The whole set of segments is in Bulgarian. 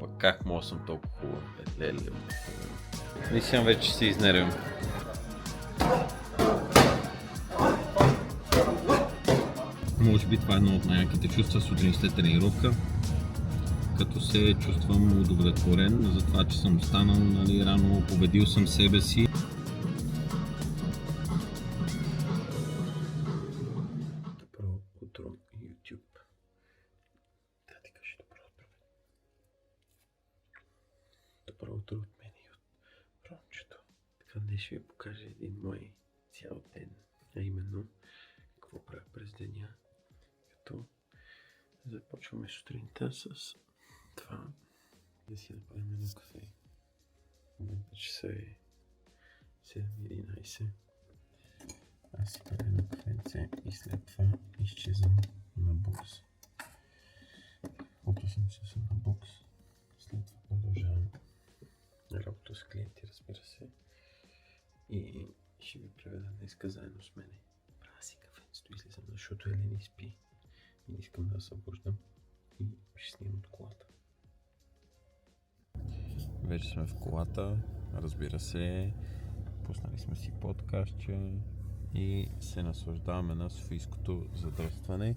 пък как мога да съм толкова хубав, леле. Мислям вече си изнервям. Може би това е едно от най-яките чувства сутрин след тренировка, като се чувствам удовлетворен за това, че съм станал, нали, рано, победил съм себе си. Добро утро, YouTube. Да ти кажи добро утро. Добро утро от мен и от Ромчето. Така днес ще ви покажа един мой цял ден, а именно какво правя през деня. Като започваме сутринта с това. Да си направим едно кафе. В момента часа е 7:11. Аз си правя едно кафенце и след това изчезвам на бокс. Каквото съм се на бокс, след това продължавам работа с клиенти, разбира се. И ще ви преведа днеска заедно с мене. Правя си кафенцето, излизам, защото Елени спи. И не искам да събуждам. И ще снимам от колата. Вече сме в колата, разбира се. Пуснали сме си подкастче и се наслаждаваме на софийското задръстване.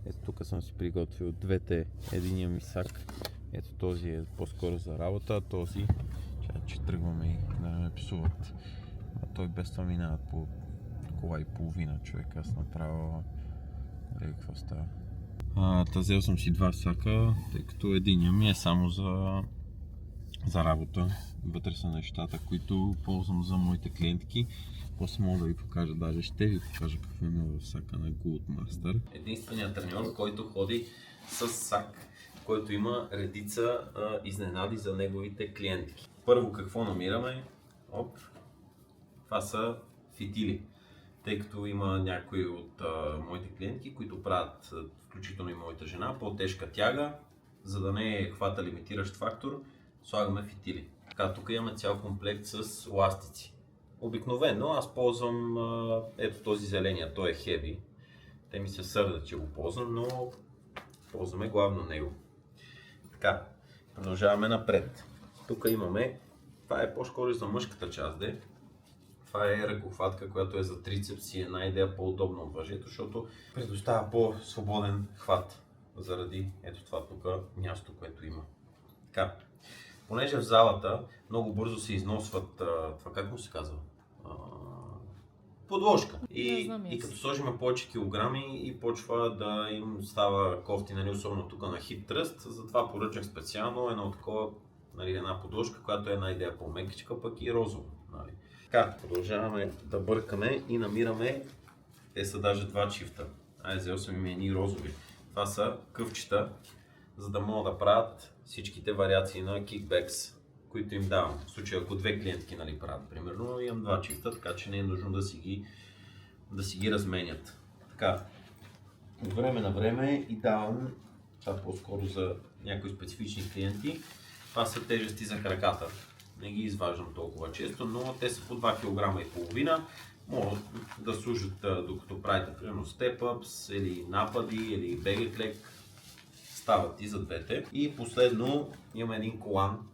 Ето тук съм си приготвил двете. Единия ми сак. Ето този е по-скоро за работа, този че тръгваме и да ме псуват. А той без това минава по кола и половина, човек. Аз направо... какво става? Взел съм си два сака, тъй като единия ми е само за работа. Вътре са нещата, които ползвам за моите клиентки. После мога да ви покажа, даже ще ви покажа какво има в сака на Goldmaster. Единственият треньор, който ходи с сак, който има редица изненади за неговите клиентки. Първо какво намираме? Това са фитили. Тъй като има някои от моите клиентки, които правят, включително и моята жена, по-тежка тяга, за да не е хвата лимитиращ фактор, слагаме фитили. Така, тук имаме цял комплект с ластици. Обикновено аз ползвам ето този зеления, той е heavy. Те ми се сърдат, че го ползвам, но ползваме главно него. Така, продължаваме напред. Тук имаме, това е по-скоро за мъжката част, това е ръкохватка, която е за трицепс и една идея по-удобна от въжето, защото предоставя по-свободен хват заради ето това тук място, което има. Така, понеже в залата много бързо се износват, това как му се казва? Подложка. И като сложим повече килограми и почва да им става кофти, нали, особено тук на хип тръст, затова поръчах специално едно такова, нали, една подложка, която е една идея по-мекичка, пък и розова. Нали. Така, продължаваме да бъркаме и намираме, те са даже два чифта. Взел съм им едни розови. Това са къвчета, за да могат да правят всичките вариации на кикбекс, които им давам. В случая, ако две клиентки, нали, правят, примерно, имам два чифта, така че не е нужно да си ги разменят. Така, от време на време и давам, това по-скоро за някои специфични клиенти, това са тежести за краката. Не ги изваждам толкова често, но те са по 2,5 кг. Могат да служат докато правите, примерно, степ-апс, или напади, или бегеклек. Стават и за двете. И последно имам един колан,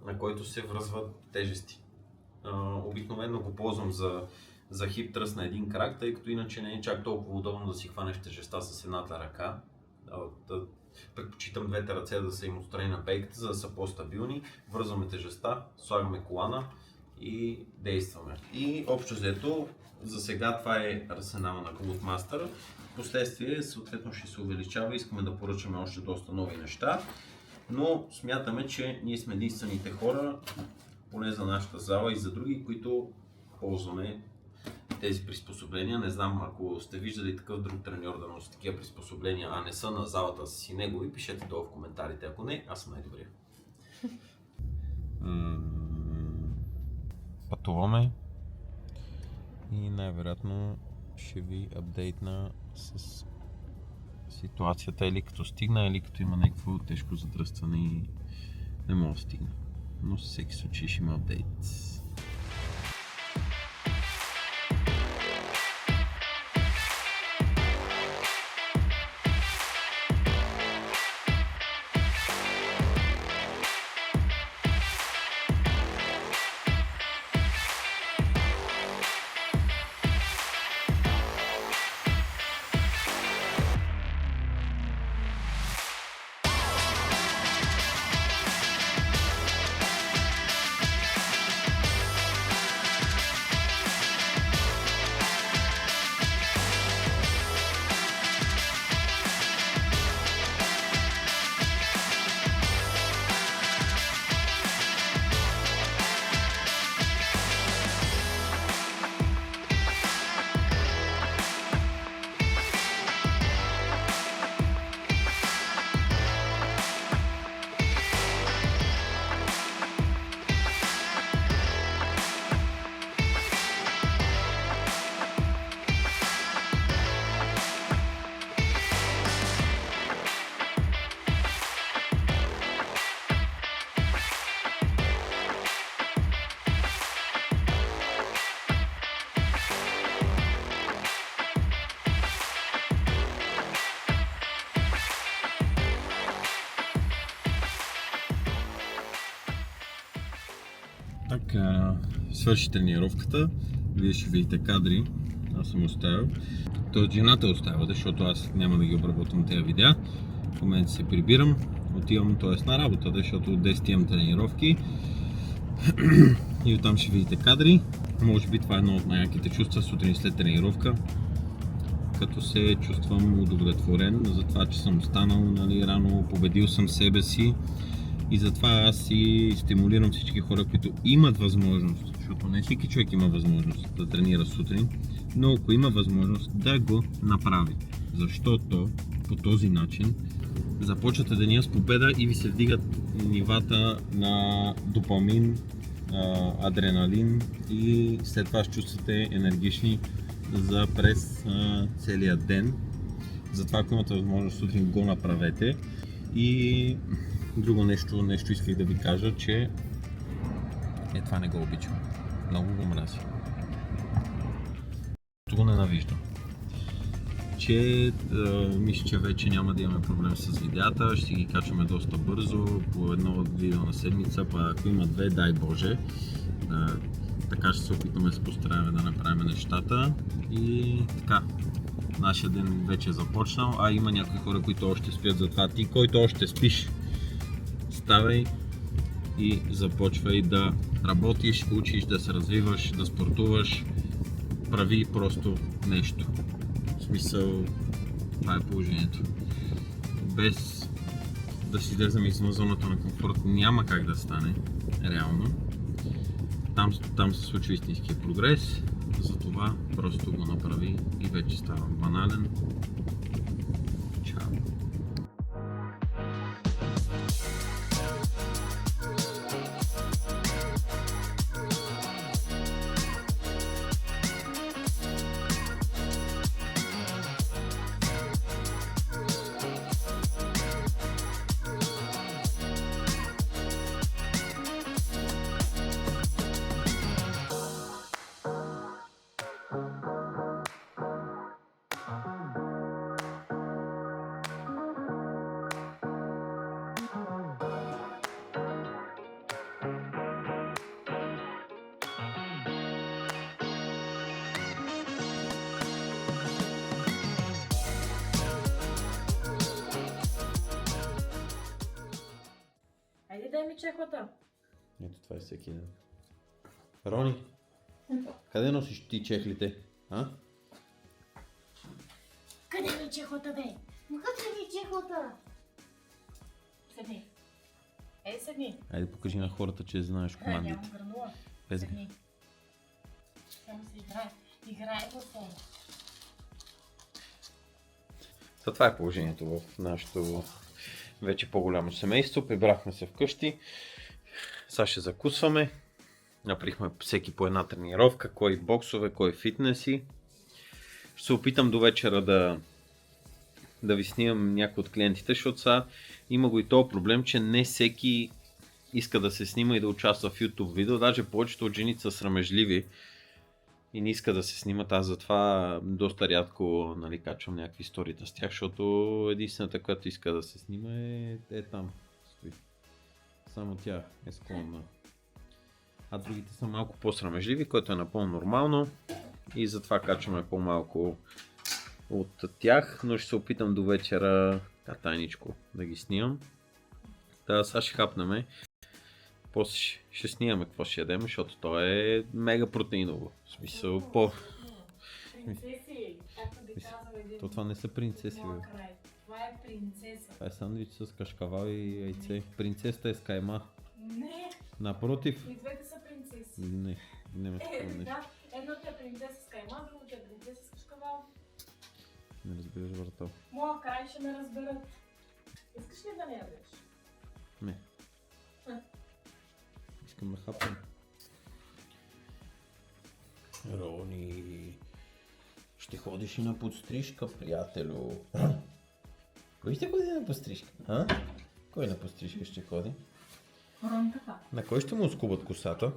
на който се връзват тежести. Обикновено го ползвам за хип тръст на един крак, тъй като иначе не е чак толкова удобно да си хванеш тежеста с едната ръка. Предпочитам двете ръце да са им отстрани на пейката, за да са по-стабилни. Връзваме тежеста, слагаме колана и действаме. И общо взето, за сега това е арсенала на Goldmaster. Впоследствие съответно ще се увеличава, искаме да поръчаме още доста нови неща. Но смятаме, че ние сме единствените хора, поне за нашата зала и за други, които ползваме тези приспособления. Не знам, ако сте виждали такъв друг треньор да носи такива приспособления, а не са на залата си негови, пишете долу в коментарите. Ако не, аз съм най-добрия. Пътуваме и най-вероятно ще ви апдейтна с ситуацията, или като стигна, или като има някакво тежко задръстване и не мога да стигна. Но във всеки случай ще има апдейт. Така, свърши тренировката. Вие ще видите кадри. Аз съм оставил. Тоест жената оставя, защото аз няма да ги обработвам тези видеа. В момента се прибирам. Отивам на работа, защото от 10 имам тренировки. И оттам ще видите кадри. Може би това е едно от най-яките чувства сутрин след тренировка. Като се чувствам удовлетворен за това, че съм станал рано, победил съм себе си. И затова аз и стимулирам всички хора, които имат възможност, защото не всеки човек има възможност да тренира сутрин, но ако има възможност да го направи. Защото по този начин започвате деня с победа и ви се вдигат нивата на допамин, адреналин и след това ще чувствате енергични за през целия ден. Затова ако имате възможност сутрин, го направете. И друго нещо исках да ви кажа, че това не го обичам. Много го мразя. Това ненавиждам. Че мисля, че вече няма да имаме проблем с видеята, ще ги качваме доста бързо, по едно видео на седмица, па ако има две, дай Боже. Така ще се опитаме да се постараем да направим нещата и така. Нашия ден вече е започнал, а има някои хора, които още спят, затова ти, който още спиш, ставай и започвай да работиш, учиш, да се развиваш, да спортуваш, прави просто нещо. В смисъл, това е положението. Без да си излезем извън зоната на комфорт няма как да стане, реално. Там се случва истинския прогрес, затова просто го направи и вече става банален. Чао! Айде дай ми чехлата. Ето това е всеки ден. Рони, къде носиш ти чехлите? А? Къде ми чехлата, бе? Ма къде ми чехлата? Седни. Ей, седни. Айде покажи на хората, че знаеш командите. Нямам гранула. Без Седни. Само се играе. Играе го се. Това е положението в нашето вече по-голямо семейство. Прибрахме се вкъщи. Сега ще закусваме. Направихме всеки по една тренировка. Кой боксове, кой фитнеси. Ще се опитам до вечера да ви снимам някои от клиентите, защото сега има го и този проблем, че не всеки иска да се снима и да участва в YouTube видео. Даже повечето от жените са срамежливи и не иска да се снимат. Аз затова доста рядко качвам някакви историта с тях, защото единствената, която иска да се снима е там. Стои. Само тя е склонна. А другите са малко по-срамежливи, което е напълно нормално и затова качваме по-малко от тях, но ще се опитам до вечера тайничко да ги снимам. Сега ще хапнем. После ще снимаме какво ще ядем, защото то е мега протеиново. В смисъл Принцеси, както би казал един. това не са принцеси, бе. Край. Това е принцеса. Това е сандвич с кашкавал и яйце. Принцесата е с кайма. Не, Напротив. и двете са принцеси. Не, няма такова нещо. Да, едното е принцеса с кайма, другото е принцеса с кашкавал. Не разбираш въртал. Моя край ще ме разберат. Искаш ли да не ядеш? Не. Искам да хапам. Рони, ще ходиш и на подстрижка, приятелю. Кой ще ходи на подстрижка? А? Кой на подстрижка ще ходи? Ронката. На кой ще му скубат косата?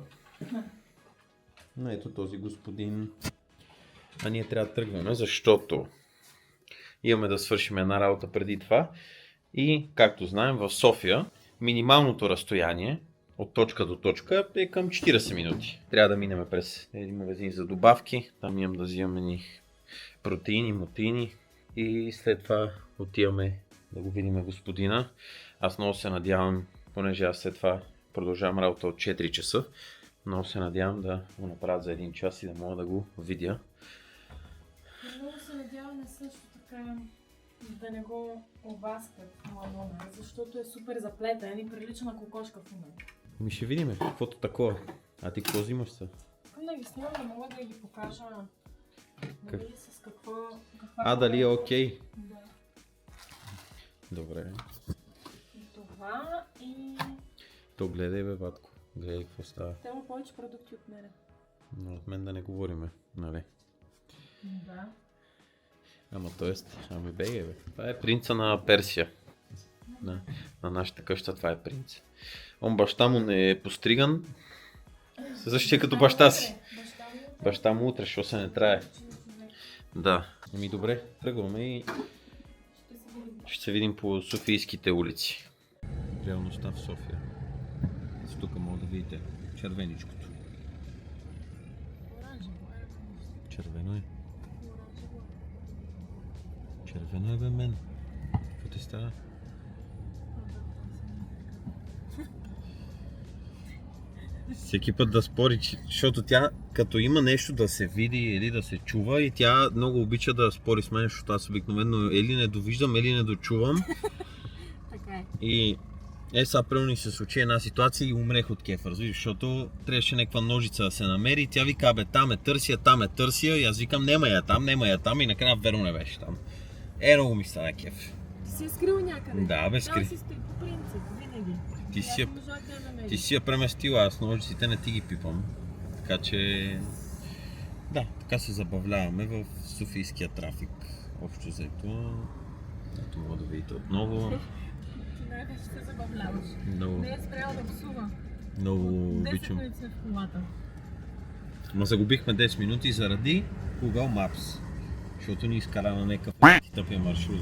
На ето този господин. А ние трябва да тръгваме, защото имаме да свършим една работа преди това. И, както знаем, в София минималното разстояние от точка до точка е към 40 минути. Трябва да минем през един магазин за добавки. Там имам да взимаме ни протеини, мотеини и след това отиваме да го видим господина. Аз много се надявам, понеже аз след това продължавам работа от 4 часа, много се надявам да го направят за 1 час и да мога да го видя. Много се надяваме също така да не го обаскат в моя номер, защото е супер заплетен и прилича на кокошка в момента. Ми ще видим каквото такова. А ти какво взимаш са? Искам да ги снимам, да мога да ги покажа нали, с каква Дали е окей? Да. Добре. И това и... То гледай бе, батко. Гледай какво става. Те има повече продукти от мене. Но от мен да не говориме, нали? Да. Ама ами бегай бе. Това е принца на Персия. На нашата къща това е принц. Баща му не е постриган. Същия е като баща си. Баща му утре, що се не трае. Да. Ами добре, тръгваме и ще се видим по софийските улици. Реалността в София. Тук мога да видите червеничкото. Червено е. Червено е бе мен. Какво ти става? Всеки път да спори, защото тя като има нещо да се види или да се чува и тя много обича да спори с мен, защото аз обикновено или не довиждам, или не дочувам. Така е. И сега примерно се случи една ситуация и умрех от кефа, защото трябваше някаква ножица да се намери и тя вика, бе, там е търся и аз викам, нема я там и накрая верно не беше там. Много ми стана кеф. Ти си е скрил някъде? Да, бе, скри. Там си стои по принцип, винаги. Ти си я преместила, аз ножиците не ти ги пипам. Така че... Да, така се забавляваме в софийския трафик. Общо взето. Ето мога да видите отново. Ти най-вече се забавляваш. Много, Не е спрял да псува. много 10 обичам. минути сме в колата. Ма загубихме 10 минути заради Google Maps. Защото ни изкара на някакъв тъпия маршрут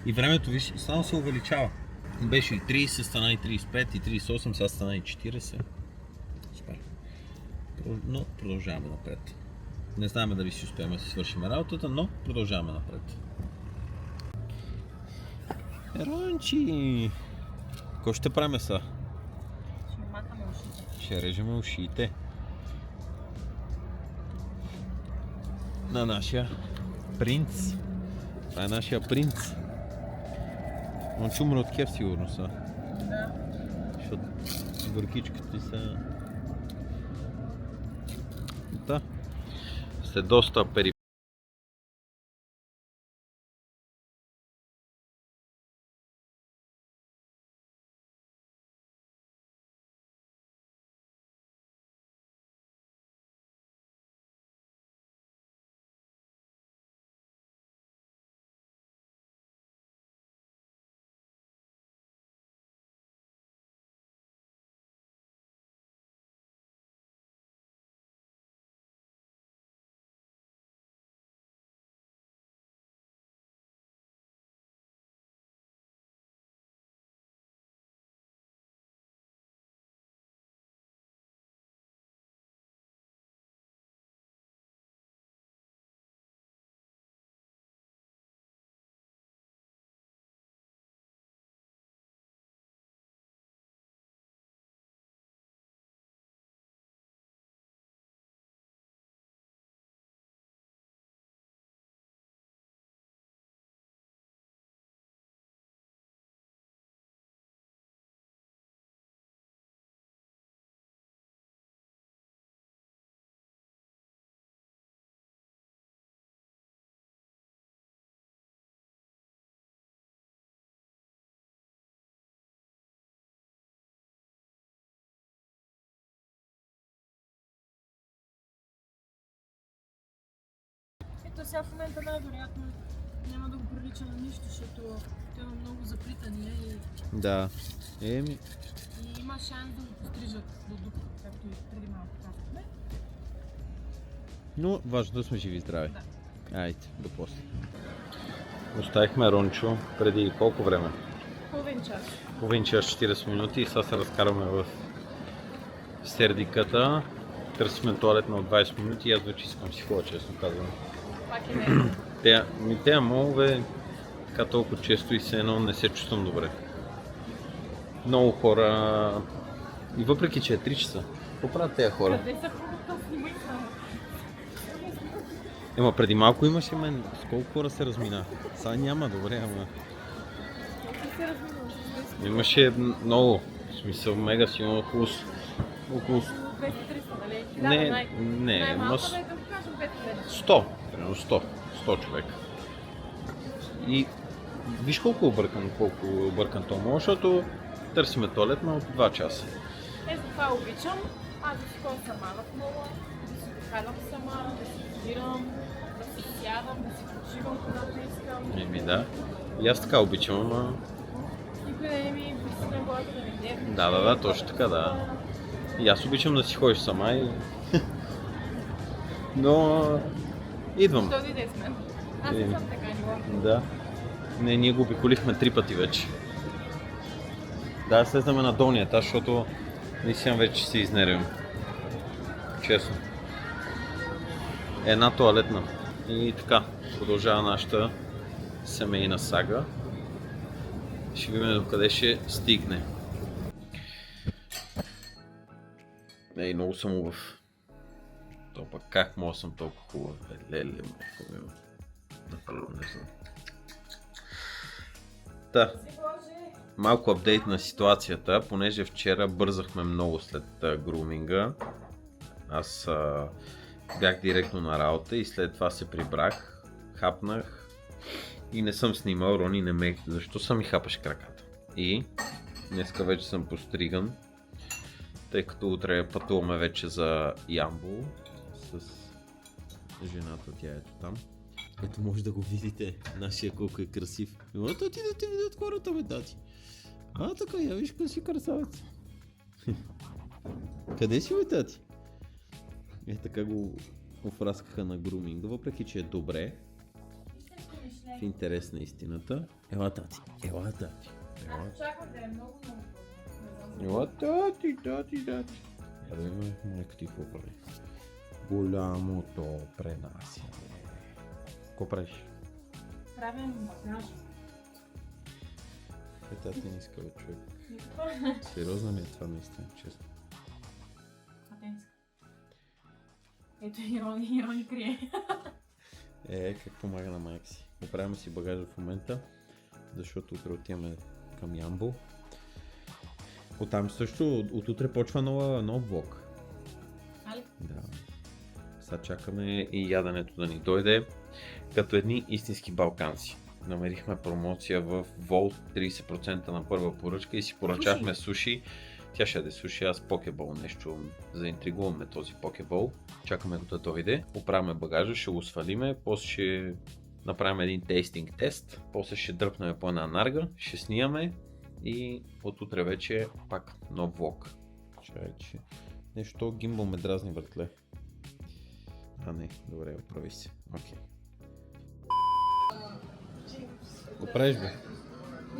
и времето, виж, само се увеличава. Беше и 30, стана и 35, и 38, сега стана и 40. Супер. Но продължаваме напред. Не знаем дали си успеем да си свършим работата, но продължаваме напред. Рончи! Какво ще правим са? Ще махаме ушите. Ще режеме ушите на нашия принц. Това е нашия принц. Он ще умре от кеф сигурно са. Да. Защото горкичката ти са... Да. След доста Ето сега в момента най-вероятно няма да го прилича на нищо, защото той има много заплитания Да. и има шанс да го пострижат до дух, както и преди малко казахме. Но важно да сме живи и здрави. Да. Айде, до после. Оставихме Рончо преди колко време? Половин час. Половин час 40 минути и сега се разкарваме в сердиката. Търсиме туалетна от 20 минути и аз вече искам си ходя, честно казвам. Пак и не. Те молове така толкова често и все едно не се чувствам добре. Много хора и въпреки че е 3 часа, какво правят тези хора? Къде са хората? Снимай само. Ема преди малко имаше мен, с колко хора се размина? Сега няма, добре, ама Колко се разминал? имаше много, в смисъл мега силно около 200-300, нали? не, Най-малко ама да кажем 500. 100, примерно 100 човека. И виж колко е объркан то мол, защото търсиме туалетна от 2 часа. Затова обичам. Аз да си ходя сама в мола, да си покалям сама, да си ходирам, да си сядам, да си почивам, когато искам. Да. И аз така обичам, ама... Никой да не ми присъня главата да ми дебне. Да, точно така, да. И аз обичам да си ходиш сама и... Но... Идвам. Що дойде с мен? Аз не съм така нива. Да. Не, ние го обиколихме 3 пъти вече. Да, слезнаме на долния етаж, защото наистина вече се изнервям. Честно. Една туалетна. И така, продължава нашата семейна сага. Ще видим докъде ще стигне. Ей, много съм хубав. То пък как мога да съм толкова хубав? Леле, не знам. Да. Малко апдейт на ситуацията, понеже вчера бързахме много след груминга. Аз бях директно на работа и след това се прибрах, хапнах и не съм снимал. Рони не ме... Защо са ми хапаш краката? И днеска вече съм постриган, тъй като утре пътуваме вече за Ямбол с жената, тя ето там. Ето може да го видите, нашия колко е красив. Ето ти да те видят хората, бе, тати. Така, я виж къде си красавец. Къде си, бе, тати? Така го офраскаха на груминга, въпреки че е добре. В интерес на истината. Ела, тати. Чакам да е много. Ела, тати. Я да видим, майка ти какво прави. Голямото пренасяне. Какво правиш? Правим багаж. Тати не иска, бе, човек. Никаква. Сериозно ми е това наистина, честно. А те не иска. Ето ирони крие. Как помага на майка си. Оправяме си багажа в момента, защото утре отиваме към Ямбол. Оттам също, от утре почва нов влог. Али? Да. Сега чакаме и яденето да ни дойде, като едни истински балканци. Намерихме промоция в Волт 30% на първа поръчка и си поръчахме суши. Тя ще яде суши, аз покебол нещо, заинтригуваме този покебол. Чакаме да дойде, оправяме багажа, ще го свалиме, после ще направим един тейстинг тест, после ще дръпнем по една нарга, ще снимаме и от утре вече пак нов влог. Чайче. Нещо гимбъл ме дразни, братле. Не, добре, оправи се. Окей. Го правиш, бе?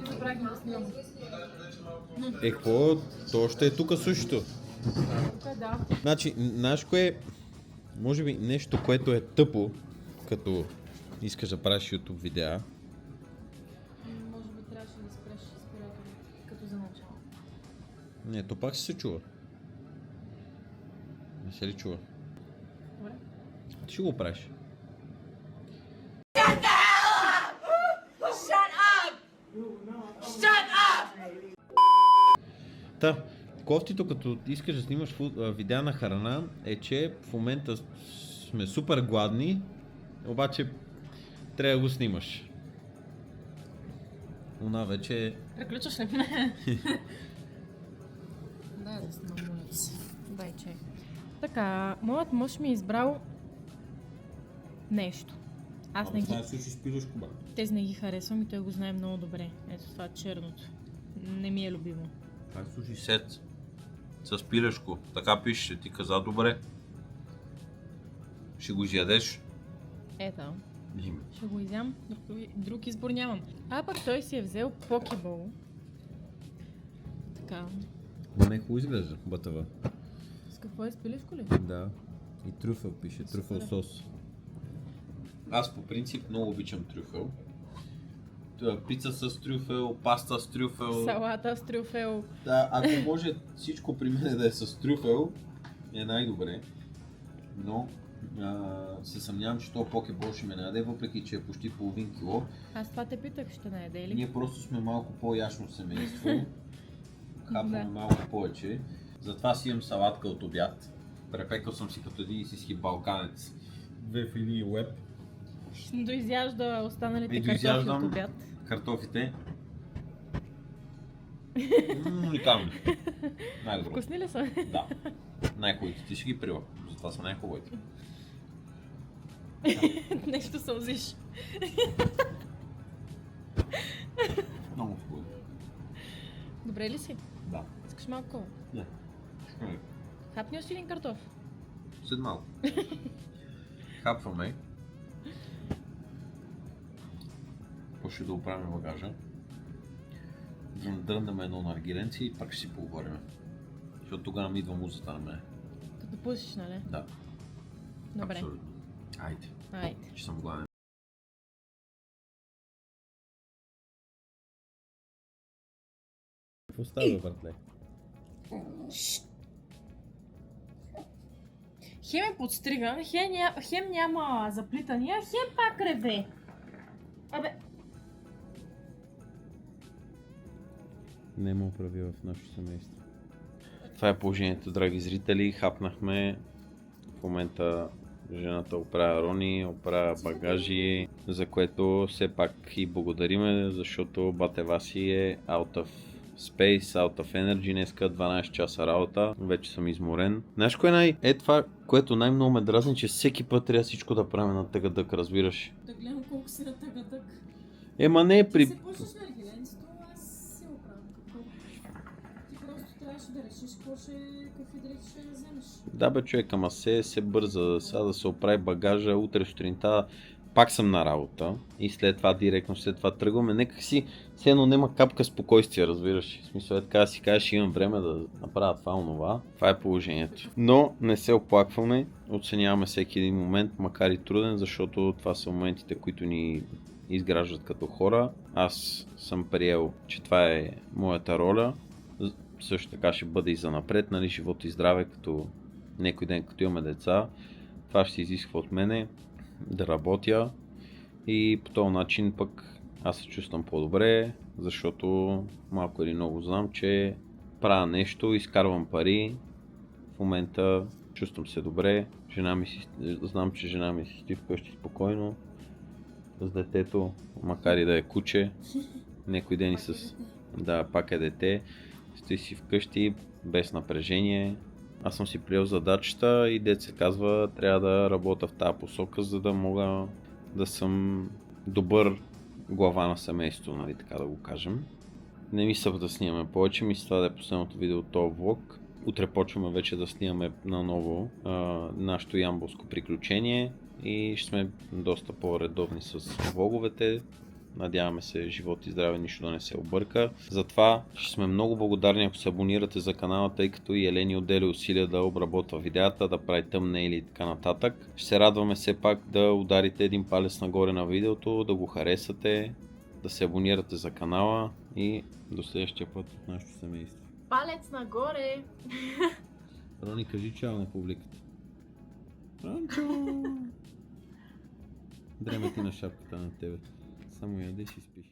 Не забравихме да снимам. Какво? То ще е тук сушито. Да. Значи, знаеш кое може би нещо, което е тъпо, като искаш да правиш YouTube видеа? Може би трябваше да спреш спиратори, като за начало. Не, то пак се чува. Не се ли чува? Добре. Ти ще го правиш. Та, кофтито, като искаш да снимаш видеа на храна, е, че в момента сме супер гладни, обаче трябва да го снимаш. Она вече... Приключваш ли? Дай да снимам моят. Дай чай. Така, моят мъж ми е избрал нещо. Аз не ги... суши с пилешко, бе. Тези не ги харесвам и той го знае много добре. Ето това черното. Не ми е любимо. Това е суши сет. С пилешко. Така пише, ти каза добре. Ще го изядеш. Ето. Ще го изям. Друг избор нямам. А пък той си е взел покебол. Така. Ма не хубаво изглежда, бътава. С какво е, с пиливко ли? Да. И трюфел пише, трюфел сос. Аз по принцип много обичам трюфел. Пица с трюфел, паста с трюфел. Салата с трюфел. Да, ако може всичко при мен да е с трюфел, е най-добре. Но се съмнявам, че този покебол ще ме наеде, въпреки че е почти половин кило. Аз това те питах, ще наеде ли? Ние просто сме малко по-ясно семейство. Хапваме Да. малко повече. Затова си имам салатка от обяд. Препекал съм си като един истински балканец. 2 филии уеб. Доизяжда останалите И картофи доизяждам. от обяд. Картофите. Уникални. Най-добро. Вкусни ли са? Да. Най-хубавите. Ти ще ги прила. Затова са най-хубавите. Нещо сълзиш. Много хубави. Добре ли си? Да. Искаш малко кола? Не. Хапни още един картоф. След малко. Хапваме. После да оправим багажа. Да дрънем едно наргиленце и пак ще си поговорим. Защото тогава ми идва музата на мен. Като пушиш, нали? Да. Добре. Абсолютно. Айде, Айде. че съм гладен. Какво става, братле? Хем е подстриган, хем няма заплитания, хем пак реве. Абе, Нема правила в нашето семейство. Това е положението, драги зрители. Хапнахме. В момента жената оправя рони, оправя багажи, за което все пак и благодариме, защото бате Васи е out of space, out of energy, днеска 12 часа работа, вече съм изморен. Знаеш кое е това, което най-много ме дразни, че всеки път трябва всичко да правим на тъгъдък, разбираш? да гледам колко си на тъгъдък. Ема не е при... Ти се пушиш на аргиленцето, аз си оправям какво. Ти просто трябваше да решиш какви дрехи ще вземеш. Да бе човек, ама се бърза сега да се оправи багажа, утре сутринта пак съм на работа и след това директно след това тръгваме. Нека си, все едно няма капка спокойствие, разбираш. В смисъл е така да си кажеш, имам време да направя това, онова. Това е положението. Но не се оплакваме, оценяваме всеки един момент, макар и труден, защото това са моментите, които ни изграждат като хора. Аз съм приел, че това е моята роля. Също така ще бъде и занапред, нали, живот и здраве, като някой ден, като имаме деца. Това ще се изисква от мене да работя и по този начин пък аз се чувствам по-добре, защото малко или много знам, че правя нещо, изкарвам пари, в момента чувствам се добре, знам, че жена ми си стои вкъщи спокойно с детето, макар и да е куче, някой ден и с... Да, пак е дете, стои си вкъщи без напрежение. Аз съм си приел задачата и дет се казва, трябва да работя в тази посока, за да мога да съм добър глава на семейството, нали, така да го кажем. Не мисля да снимаме повече, мисля това да е последното видео от този влог. Утре почваме вече да снимаме наново нашето ямболско приключение и ще сме доста по-редовни с влоговете. Надяваме се живот и здраве, нищо да не се обърка. Затова ще сме много благодарни, ако се абонирате за канала, тъй като и Елени отделя усилия да обработва видеята, да прави тъмнейли и така нататък. Ще се радваме все пак да ударите един палец нагоре на видеото, да го харесате, да се абонирате за канала и до следващия път от нашето семейство. Палец нагоре! Рони, кажи чао на публиката. Рончо! Дреме ти на шапката на тебе. Само ядеш и спиш.